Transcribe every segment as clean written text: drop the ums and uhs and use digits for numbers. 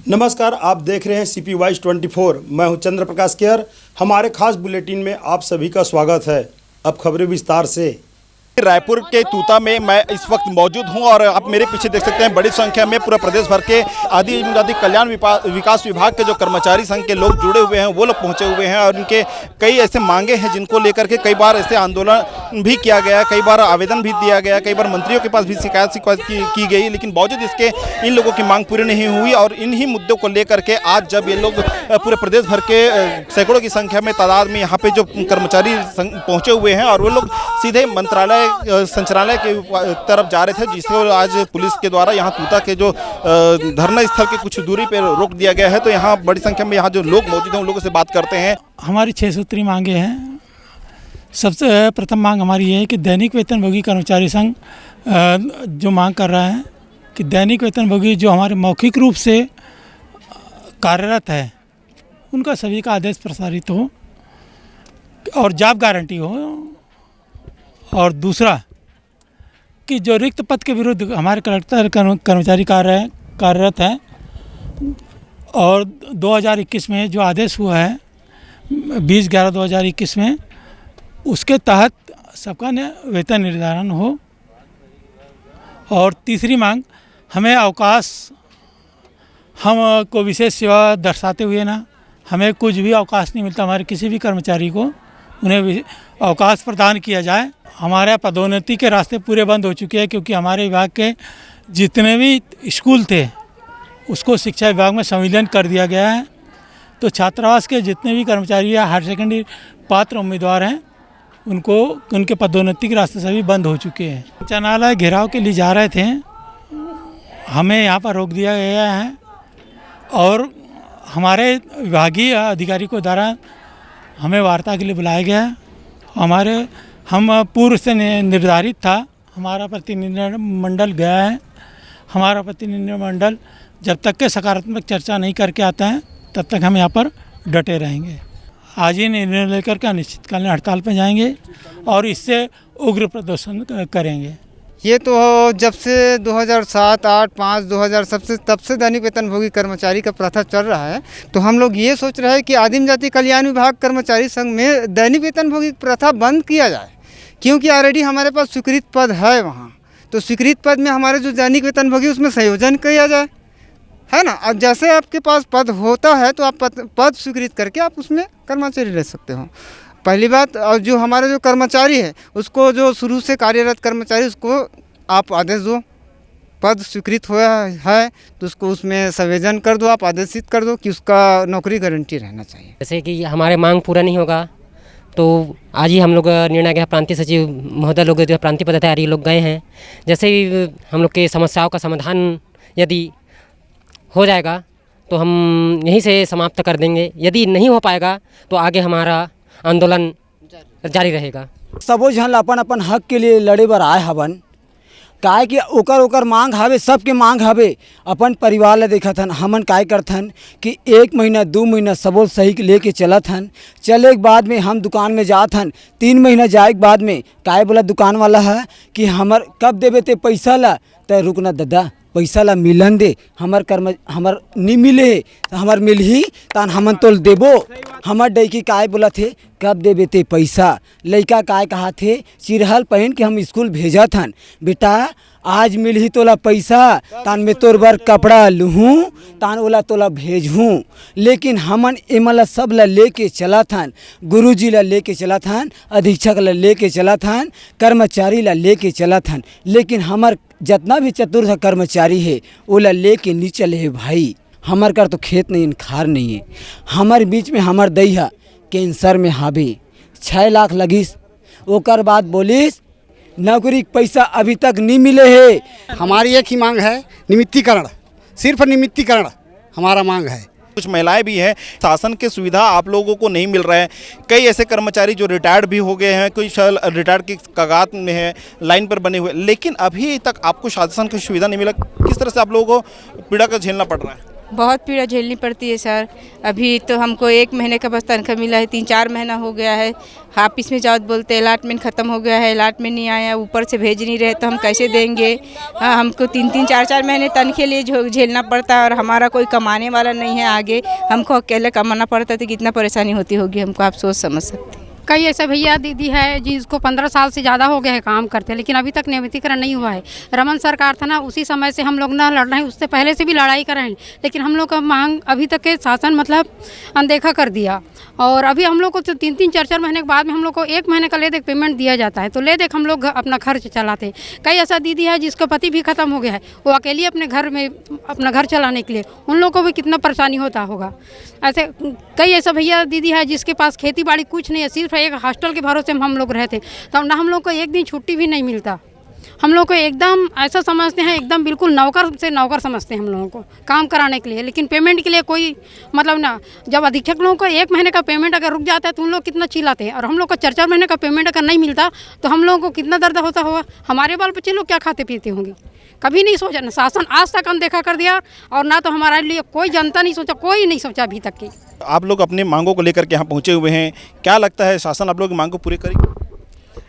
नमस्कार, आप देख रहे हैं CP Wise 24। मैं हूं चंद्र प्रकाश केयर। हमारे खास बुलेटिन में आप सभी का स्वागत है। अब खबरें विस्तार से। रायपुर के तूता में मैं इस वक्त मौजूद हूं और आप मेरे पीछे देख सकते हैं बड़ी संख्या में पूरा प्रदेश भर के आदिजाति कल्याण विकास विभाग के जो कर्मचारी संघ के लोग जुड़े हुए हैं वो लोग पहुंचे हुए हैं और उनके कई ऐसे मांगे हैं जिनको लेकर के कई बार ऐसे आंदोलन भी किया गया, कई बार आवेदन भी दिया गया, कई बार मंत्रियों के पास भी शिकायत की गई, लेकिन बावजूद इसके इन लोगों की मांग पूरी नहीं हुई। और इन्हीं मुद्दों को लेकर के आज जब ये लोग पूरे प्रदेश भर के सैकड़ों की संख्या में तादाद में यहाँ पे जो कर्मचारी पहुँचे हुए हैं और वो लोग सीधे मंत्रालय संचालनालय के तरफ जा रहे थे, जिसको आज पुलिस के द्वारा यहाँ तूता के जो धरना स्थल के कुछ दूरी पर रोक दिया गया है। तो यहाँ बड़ी संख्या में यहाँ जो लोग मौजूद हैं उन लोगों से बात करते हैं। हमारी 6 सूत्री मांगे हैं। सबसे प्रथम मांग हमारी ये है कि दैनिक वेतनभोगी कर्मचारी संघ जो मांग कर रहा है कि दैनिक वेतनभोगी जो हमारे मौखिक रूप से कार्यरत है उनका सभी का आदेश प्रसारित हो और जॉब गारंटी हो। और दूसरा कि जो रिक्त पद के विरुद्ध हमारे कलेक्टर कर्मचारी कार्यरत हैं और 2021 में जो आदेश हुआ है 20/11/2021 में, उसके तहत सबका वेतन निर्धारण हो। और तीसरी मांग, हमें अवकाश, हमको विशेष सेवा दर्शाते हुए ना हमें कुछ भी अवकाश नहीं मिलता, हमारे किसी भी कर्मचारी को उन्हें अवकाश प्रदान किया जाए। हमारे पदोन्नति के रास्ते पूरे बंद हो चुके हैं क्योंकि हमारे विभाग के जितने भी स्कूल थे उसको शिक्षा विभाग में संविलियन कर दिया गया है। तो छात्रावास के जितने भी कर्मचारी या हायर सेकेंडरी पात्र उम्मीदवार हैं उनको उनके पदोन्नति के रास्ते सभी बंद हो चुके हैं। संचालनालय घेराव के लिए जा रहे थे, हमें यहाँ पर रोक दिया गया है और हमारे विभागीय अधिकारी को द्वारा हमें वार्ता के लिए बुलाया गया है। हम पूर्व से निर्धारित था, हमारा प्रतिनिधिमंडल गया है। हमारा प्रतिनिधिमंडल जब तक के सकारात्मक चर्चा नहीं करके आता है तब तक हम यहाँ पर डटे रहेंगे। आज ही निर्णय लेकर के अनिश्चितकालीन हड़ताल पर जाएंगे और इससे उग्र प्रदर्शन करेंगे। ये तो जब से 2007, 8, 5, 2000 तब से दैनिक वेतनभोगी कर्मचारी का प्रथा चल रहा है। तो हम लोग ये सोच रहे हैं कि आदिम जाति कल्याण विभाग कर्मचारी संघ में दैनिक वेतनभोगी प्रथा बंद किया जाए, क्योंकि ऑलरेडी हमारे पास स्वीकृत पद है वहाँ। तो स्वीकृत पद में हमारे जो दैनिक वेतनभोगी उसमें संयोजन किया जाए, है ना। अब जैसे आपके पास पद होता है तो आप पद स्वीकृत करके आप उसमें कर्मचारी ले सकते हो, पहली बात। और जो हमारे जो कर्मचारी है उसको, जो शुरू से कार्यरत कर्मचारी, उसको आप आदेश दो, पद स्वीकृत हुआ है तो उसको उसमें संवेदन कर दो, आप आदेशित कर दो कि उसका नौकरी गारंटी रहना चाहिए। जैसे कि हमारे मांग पूरा नहीं होगा तो आज ही हम लोग निर्णय गया, प्रांतीय सचिव महोदय लोग जो प्रांतीय पदाधिकारी लोग गए हैं। जैसे ही हम लोग के समस्याओं का समाधान यदि हो जाएगा तो हम यहीं से समाप्त कर देंगे, यदि नहीं हो पाएगा तो आगे हमारा आंदोलन जारी रहेगा। सबो झन अपन अपन हक के लिए लड़े बर आए हवन, काय कि ओकर मांग हवे, सबके मांग हवे। अपन परिवार ला देखत हन, हमन काय करथन कि 1 महीना 2 महीना सबो सही लेके चलत हन। चले के बाद में हम दुकान में जात हन, 3 महीना जाए के बाद में काय बोला दुकान वाला है कि हमर कब देबे ते पैसा ला। तो रुकना दादा, पैसा ला मिलन दे, हमर नहीं मिले तो हमर मिलही तान हमन तोल देबो। हमर डैकी काय बोला थे कब देबे ते पैसा। लड़का काय कहा थे, चिरहल पहन के हम स्कूल भेजा थन, बेटा आज मिलही तोला पैसा तान मैं तोर बर कपड़ा लूँ तान ओला तोला भेजूँ। लेकिन हमन एमला सब ला लेके चला थन, गुरुजी ला लेके चला थन, अधीक्षक ला लेके चला थन, कर्मचारी ला लेके चला थन। लेकिन हमर जितना भी चतुर्थ कर्मचारी है ओला लेके नहीं चले है भाई। हमर कर तो खेत नहीं खार नहीं है। हमारे बीच में हमर दैहा कैंसर में हावे 6 लाख लगिस, ओकर बाद बोलिस नौकरी पैसा अभी तक नहीं मिले है। हमारी एक ही मांग है, निमित्तीकरण, सिर्फ निमित्तीकरण हमारा मांग है। कुछ महिलाएं भी हैं, शासन के सुविधा आप लोगों को नहीं मिल रहा है। कई ऐसे कर्मचारी जो रिटायर्ड भी हो गए हैं, कोई रिटायर्ड की कगार में है, लाइन पर बने हुए, लेकिन अभी तक आपको शासन की सुविधा नहीं मिला। किस तरह से आप लोगों को पीड़ा का झेलना पड़ रहा है? बहुत पीड़ा झेलनी पड़ती है सर। अभी तो हमको 1 महीने का बस तनख्वाह मिला है, 3-4 महीना हो गया है। ऑफिस में जाओ बोलते अलॉटमेंट ख़त्म हो गया है, अलॉटमेंट नहीं आया, ऊपर से भेज नहीं रहे तो हम कैसे देंगे। हमको 3-3, 4-4 महीने तनख्वाह लिए झेलना पड़ता है और हमारा कोई कमाने वाला नहीं है आगे। हमको अकेले कमाना पड़ता है तो कितना परेशानी होती होगी हमको, आप सोच समझ सकते हैं। कई ऐसे भैया दीदी है जिसको 15 साल से ज़्यादा हो गया है काम करते, लेकिन अभी तक नियमितीकरण नहीं हुआ है। रमन सरकार था ना, उसी समय से हम लोग ना लड़ रहे हैं, उससे पहले से भी लड़ाई कर रहे हैं, लेकिन हम लोग का मांग अभी तक के शासन मतलब अनदेखा कर दिया। और अभी हम लोग को 3-3, 4-4 महीने के बाद में हम लोग को 1 महीने का ले देख पेमेंट दिया जाता है, तो ले देख हम लोग अपना खर्च चलाते हैं। कई ऐसा दीदी है जिसका पति भी ख़त्म हो गया है, वो अकेली अपने घर में अपना घर चलाने के लिए, उन लोगों को भी कितना परेशानी होता होगा। ऐसे कई ऐसा भैया दीदी है जिसके पास खेती बाड़ी कुछ नहीं है, सिर्फ एक हॉस्टल के भरोसे में हम लोग रहते, तो ना हम लोग को एक दिन छुट्टी भी नहीं मिलता। हम लोग को एकदम ऐसा समझते हैं, एकदम बिल्कुल नौकर से नौकर समझते हैं हम लोगों को काम कराने के लिए, लेकिन पेमेंट के लिए कोई मतलब ना। जब अधीक्षक लोगों को 1 महीने का पेमेंट अगर रुक जाता है तो उन लोग कितना चिल्लाते हैं, और हम लोग को 4-4 महीने का पेमेंट अगर नहीं मिलता तो हम लोगों को कितना दर्द होता होगा। हमारे बाल बच्चे लोग क्या खाते पीते होंगे, कभी नहीं सोचा ना। शासन आज तक अनदेखा कर दिया, और ना तो हमारे लिए कोई जनता नहीं सोचा, कोई नहीं सोचा अभी तक की। आप लोग अपनी मांगों को लेकर के यहाँ पहुँचे हुए हैं, क्या लगता है शासन आप लोग की मांग को पूरी करेगी?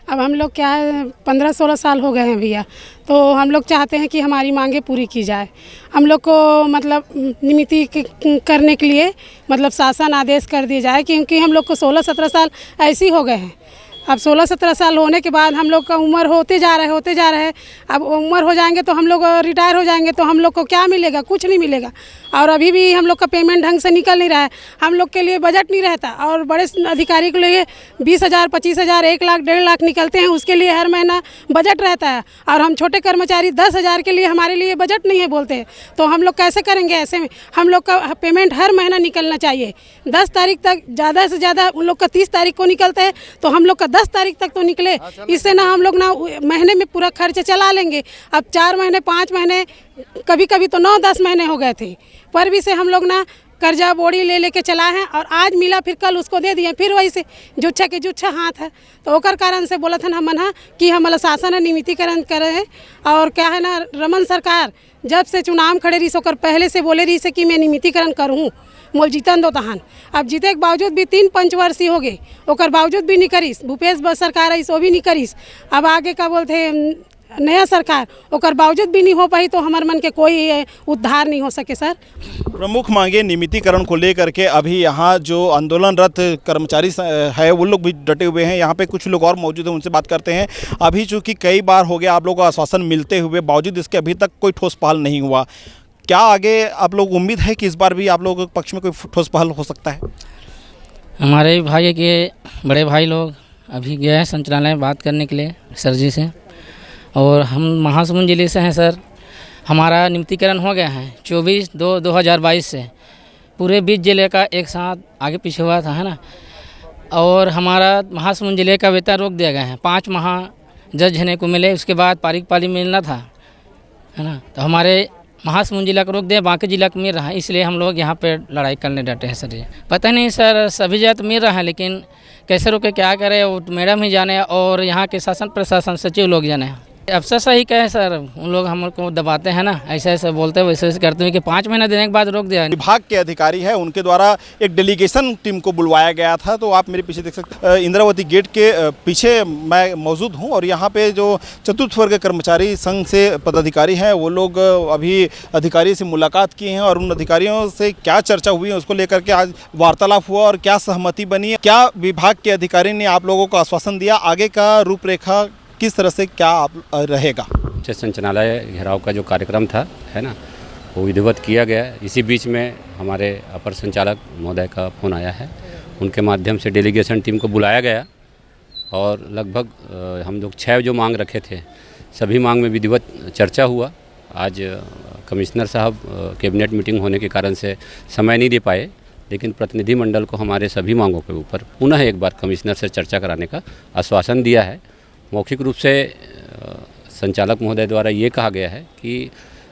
अब हम लोग क्या है 15-16 साल हो गए हैं भैया, तो हम लोग चाहते हैं कि हमारी मांगे पूरी की जाए। हम लोग को मतलब नियमितीकरण करने के लिए मतलब शासन आदेश कर दिया जाए, क्योंकि हम लोग को 16-17 साल ऐसे ही हो गए हैं। अब 16-17 साल होने के बाद हम लोग का उम्र होते जा रहे हैं। अब उम्र हो जाएंगे तो हम लोग रिटायर हो जाएंगे, तो हम लोग को क्या मिलेगा, कुछ नहीं मिलेगा। और अभी भी हम लोग का पेमेंट ढंग से निकल नहीं रहा है। हम लोग के लिए बजट नहीं रहता, और बड़े अधिकारी के लिए 20,000, 25,000, 1 लाख, 1.5 लाख निकलते हैं, उसके लिए हर महीना बजट रहता है। और हम छोटे कर्मचारी 10,000 के लिए हमारे लिए बजट नहीं है बोलते हैं, तो हम लोग कैसे करेंगे। ऐसे में हम लोग का पेमेंट हर महीना निकलना चाहिए। 10 तारीख तक ज़्यादा से ज़्यादा उन लोग का 30 तारीख को निकलता है, तो हम लोग का 10 तारीख तक तो निकले। इससे ना हम लोग ना महीने में पूरा खर्च चला लेंगे। अब 4 महीने, 5 महीने, कभी कभी तो 9-10 महीने हो गए थे, पर भी से हम लोग ना कर्जा बोड़ी ले लेके चला है, और आज मिला फिर कल उसको दे दिए, फिर वही से जुच्छा के जुच्छा हाथ है। तो ओकर कारण से बोला था ना मन कि हमारा शासन नियमितीकरण करे। और क्या है ना, रमन सरकार जब से चुनाव खड़े रही सोकर पहले से बोले रही से कि मैं नियमितीकरण करूँ, मोल जीतन दो तहन। अब जीते के बावजूद भी 3 पंचवर्षीय हो गए, ओकर बावजूद भी नहीं करीस। भूपेश सरकार आई सो भी नहीं करीस। अब आगे का बोलते नया सरकार, ओकर बावजूद भी नहीं हो पाई, तो हमारे मन के कोई उद्धार नहीं हो सके। सर, प्रमुख मांगे नियमितीकरण को लेकर के अभी यहाँ जो आंदोलनरत कर्मचारी है वो लोग भी डटे हुए हैं। यहाँ पे कुछ लोग और मौजूद हैं, उनसे बात करते हैं। अभी चूँकि कई बार हो गया आप लोगों को आश्वासन मिलते हुए, बावजूद इसके अभी तक कोई ठोस पहल नहीं हुआ। क्या आगे आप लोग उम्मीद है कि इस बार भी आप लोगों के पक्ष में कोई ठोस पहल हो सकता है? हमारे भाई के बड़े भाई लोग अभी गए हैं संचालनालय में बात करने के लिए सर जी से, और हम महासमुंद जिले से हैं सर। हमारा नियमितीकरण हो गया है 24/2/2022 से। पूरे 20 जिले का एक साथ आगे पीछे हुआ था, है ना। और हमारा महासमुंद जिले का वेतन रोक दिया गया है। 5 माह जज होने को मिले, उसके बाद पारिक पाली मिलना था, है ना। तो हमारे महासमुंद जिला को रोक दिया, बाकी जिला को मिल रहा है, इसलिए हम लोग यहाँ पे लड़ाई करने डटे हैं सर जी। पता नहीं सर, सभी जगह तो मिल रहा है, लेकिन कैसे रोके, क्या करें, वो मैडम ही जाने, और यहाँ के शासन प्रशासन सचिव लोग जाने। अफसर सही कहे सर, उन लोग हम लोग को दबाते हैं ना, ऐसे ऐसे बोलते हैं, वैसे वैसे करते हैं कि 5 महीना देने के बाद रोक दिया। विभाग के अधिकारी है, उनके द्वारा एक डेलीगेशन टीम को बुलवाया गया था। तो आप मेरे पीछे देख सकते हैं, इंद्रावती गेट के पीछे मैं मौजूद हूं, और यहाँ पे जो चतुर्थ वर्ग कर्मचारी संघ से पदाधिकारी हैं वो लोग अभी अधिकारी से मुलाकात किए हैं, और उन अधिकारियों से क्या चर्चा हुई है उसको लेकर के आज वार्तालाप हुआ, और क्या सहमति बनी है, क्या विभाग के अधिकारी ने आप लोगों को आश्वासन दिया, आगे का रूपरेखा किस तरह से क्या रहेगा। संचालनालय घेराव का जो कार्यक्रम था, है ना, वो विधिवत किया गया। इसी बीच में हमारे अपर संचालक महोदय का फ़ोन आया है, उनके माध्यम से डेलीगेशन टीम को बुलाया गया, और लगभग हम लोग 6 जो मांग रखे थे, सभी मांग में विधिवत चर्चा हुआ। आज कमिश्नर साहब कैबिनेट मीटिंग होने के कारण से समय नहीं दे पाए, लेकिन प्रतिनिधि मंडल को हमारे सभी मांगों के ऊपर पुनः एक बार कमिश्नर से चर्चा कराने का आश्वासन दिया है। मौखिक रूप से संचालक महोदय द्वारा ये कहा गया है कि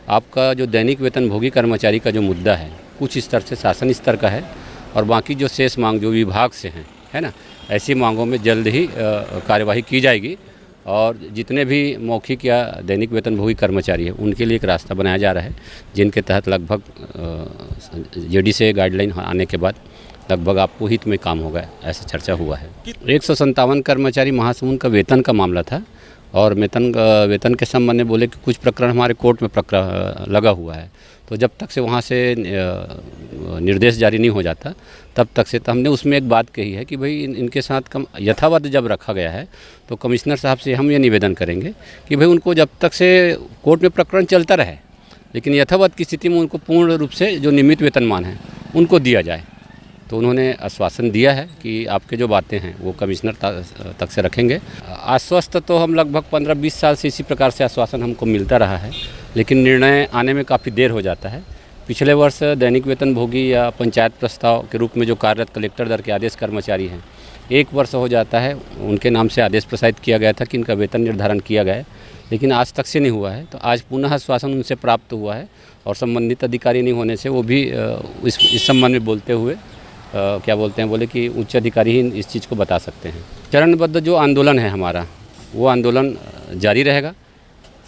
आपका जो दैनिक वेतनभोगी कर्मचारी का जो मुद्दा है, कुछ स्तर से शासन स्तर का है, और बाकी जो शेष मांग जो विभाग से हैं, है ना, ऐसी मांगों में जल्द ही कार्यवाही की जाएगी। और जितने भी मौखिक या दैनिक वेतनभोगी कर्मचारी हैं उनके लिए एक रास्ता बनाया जा रहा है, जिनके तहत लगभग जेडी से गाइडलाइन आने के बाद लगभग आपको हित में काम होगा, ऐसा चर्चा हुआ है। 157 कर्मचारी महासमुंद का वेतन का मामला था और वेतन के संबंध में बोले कि कुछ प्रकरण हमारे कोर्ट में लगा हुआ है, तो जब तक से वहाँ से निर्देश जारी नहीं हो जाता तब तक से, तो हमने उसमें एक बात कही है कि भाई इनके साथ यथावत जब रखा गया है तो कमिश्नर साहब से हम ये निवेदन करेंगे कि भाई उनको जब तक से कोर्ट में प्रकरण चलता रहे, लेकिन यथावत की स्थिति में उनको पूर्ण रूप से जो नियमित वेतनमान है उनको दिया जाए। तो उन्होंने आश्वासन दिया है कि आपके जो बातें हैं वो कमिश्नर तक से रखेंगे। आश्वस्त तो हम लगभग 15-20 साल से इसी प्रकार से आश्वासन हमको मिलता रहा है, लेकिन निर्णय आने में काफ़ी देर हो जाता है। पिछले वर्ष दैनिक वेतनभोगी या पंचायत प्रस्ताव के रूप में जो कार्यरत कलेक्टर दर के आदेश कर्मचारी हैं, 1 वर्ष हो जाता है, उनके नाम से आदेश प्रसारित किया गया था कि इनका वेतन निर्धारण किया गया है, लेकिन आज तक से नहीं हुआ है। तो आज पुनः आश्वासन उनसे प्राप्त हुआ है और संबंधित अधिकारी नहीं होने से वो भी इस संबंध में बोलते हुए क्या बोलते हैं, बोले कि उच्च अधिकारी ही इस चीज़ को बता सकते हैं। चरणबद्ध जो आंदोलन है हमारा, वो आंदोलन जारी रहेगा।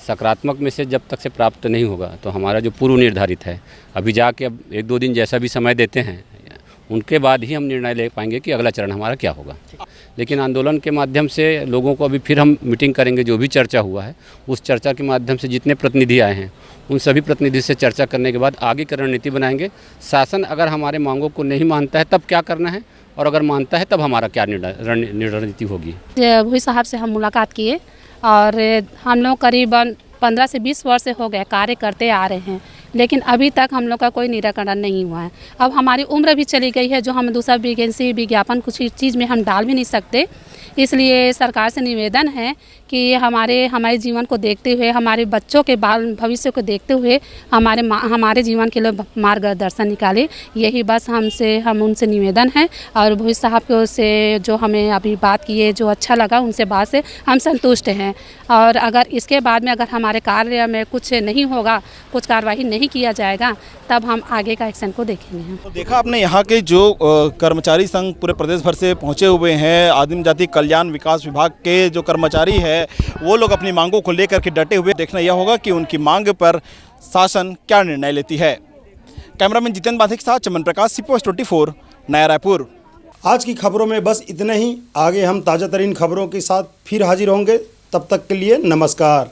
सकारात्मक मैसेज जब तक से प्राप्त नहीं होगा तो हमारा जो पूर्व निर्धारित है, अभी जाके अब 1-2 दिन जैसा भी समय देते हैं, उनके बाद ही हम निर्णय ले पाएंगे कि अगला चरण हमारा क्या होगा। लेकिन आंदोलन के माध्यम से लोगों को अभी फिर हम मीटिंग करेंगे, जो भी चर्चा हुआ है उस चर्चा के माध्यम से जितने प्रतिनिधि आए हैं उन सभी प्रतिनिधि से चर्चा करने के बाद आगे की रणनीति बनाएंगे। शासन अगर हमारे मांगों को नहीं मानता है तब क्या करना है, और अगर मानता है तब हमारा क्या रणनीति होगी। वही साहब से हम मुलाकात किए और हम लोग करीबन 15 से 20 वर्ष से हो गए कार्य करते आ रहे हैं, लेकिन अभी तक हम लोग का कोई निराकरण नहीं हुआ है। अब हमारी उम्र भी चली गई है, जो हम दूसरा वैकेंसी विज्ञापन कुछ चीज़ में हम डाल भी नहीं सकते। इसलिए सरकार से निवेदन है कि हमारे जीवन को देखते हुए, हमारे बच्चों के भविष्य को देखते हुए हमारे जीवन के लिए मार्गदर्शन निकाले। यही बस हम उनसे निवेदन है। और भोई साहब को से जो हमें अभी बात की है, जो अच्छा लगा, उनसे बात से हम संतुष्ट हैं। और अगर इसके बाद में अगर हमारे कार्य में कुछ नहीं होगा, कुछ कार्रवाई नहीं किया जाएगा, तब हम आगे का एक्शन को देखेंगे। तो देखा आपने यहाँ के जो कर्मचारी संघ पूरे प्रदेश भर से पहुँचे हुए हैं। आदिम जाति कल्याण विकास विभाग के जो कर्मचारी हैं वो लोग अपनी मांगों को लेकर के डटे हुए। देखना यह होगा कि उनकी मांग पर शासन क्या निर्णय लेती है। कैमरामैन जितेंद्र बाधिक के साथ चमन प्रकाश, CPOST 24, नया रायपुर। आज की खबरों में बस इतना ही। आगे हम ताज़ा तरीन खबरों के साथ फिर हाजिर होंगे। तब तक के लिए नमस्कार।